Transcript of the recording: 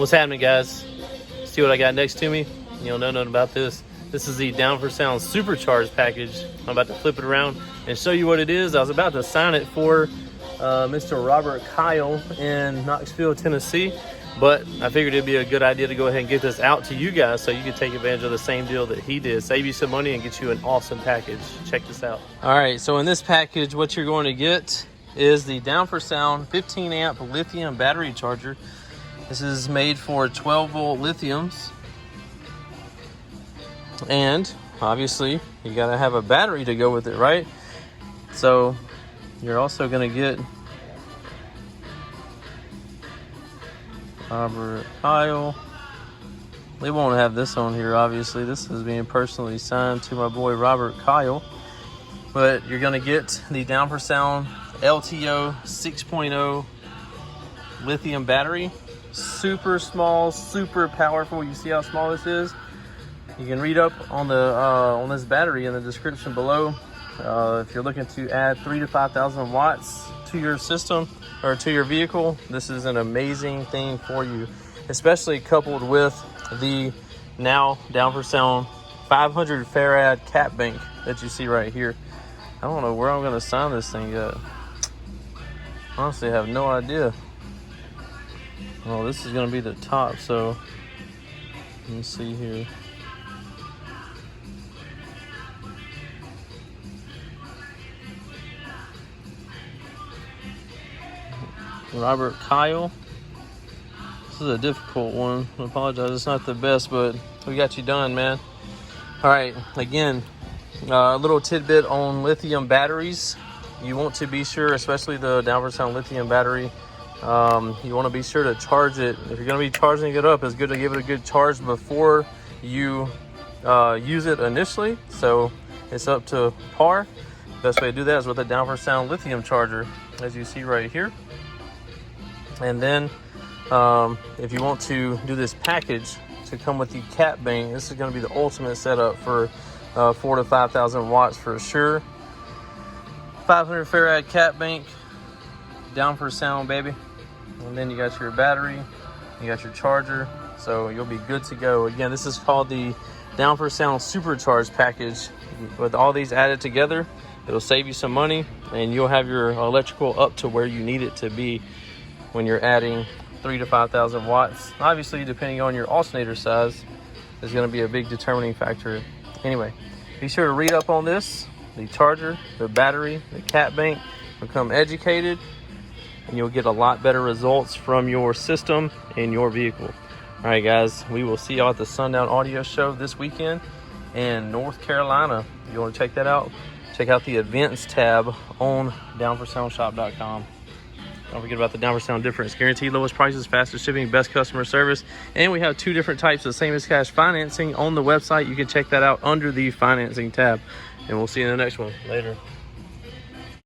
What's happening, guys? See what I got next to me? You don't know nothing about this. This is the Down4Sound Supercharged Package. I'm about to flip it around and show you what it is. I was about to sign it for Mr. Robert Kyle in Knoxville, Tennessee, but I figured it'd be a good idea to go ahead and get this out to you guys so you can take advantage of the same deal that he did. Save you some money and get you an awesome package. Check this out. All right, so in this package, what you're going to get is the Down4Sound 15 amp lithium battery charger. This is made for 12-volt lithiums. And obviously, you gotta have a battery to go with it, right? So you're also gonna get Robert Kyle. They won't have this on here, obviously. This is being personally signed to my boy Robert Kyle. But you're gonna get the Down4Sound LTO 6.0 lithium battery. Super small, super powerful. You see how small this is? You can read up on the on this battery in the description below. If you're looking to add 3,000 to 5,000 watts to your system or to your vehicle, this is an amazing thing for you, especially coupled with the now Down4Sound 500 farad cap bank that you see right here. I don't know where I'm going to sign this thing yet. Honestly, I have no idea. Well, this is going to be the top, so let me see here. Robert Kyle. This is a difficult one. I apologize, it's not the best, but we got you done, man. All right, again, a little tidbit on lithium batteries. You want to be sure, especially the Down4Sound lithium battery, you want to be sure to charge it. If you're going to be charging it up, it's good to give it a good charge before you use it initially, so it's up to par. Best way to do that is with a Down4Sound lithium charger, as you see right here. And then if you want to do this package to come with the cap bank, this is going to be the ultimate setup for 4,000 to 5,000 watts for sure. 500 farad cap bank, Down4Sound, baby. And then you got your battery, you got your charger, so you'll be good to go. Again, this is called the Down4Sound Supercharged Package. With all these added together, it'll save you some money and you'll have your electrical up to where you need it to be when you're adding 3,000 to 5,000 watts. Obviously, depending on your alternator size, is going to be a big determining factor. Anyway, be sure to read up on this, the charger, the battery, the cap bank, become educated, and you'll get a lot better results from your system and your vehicle. All right, guys, we will see y'all at the Sundown Audio Show this weekend in North Carolina. If you want to check that out, check out the events tab on down4soundshop.com. Don't forget about the Down4Sound difference. Guaranteed lowest prices, fastest shipping, best customer service. And we have two different types of same as cash financing on the website. You can check that out under the financing tab. And we'll see you in the next one. Later.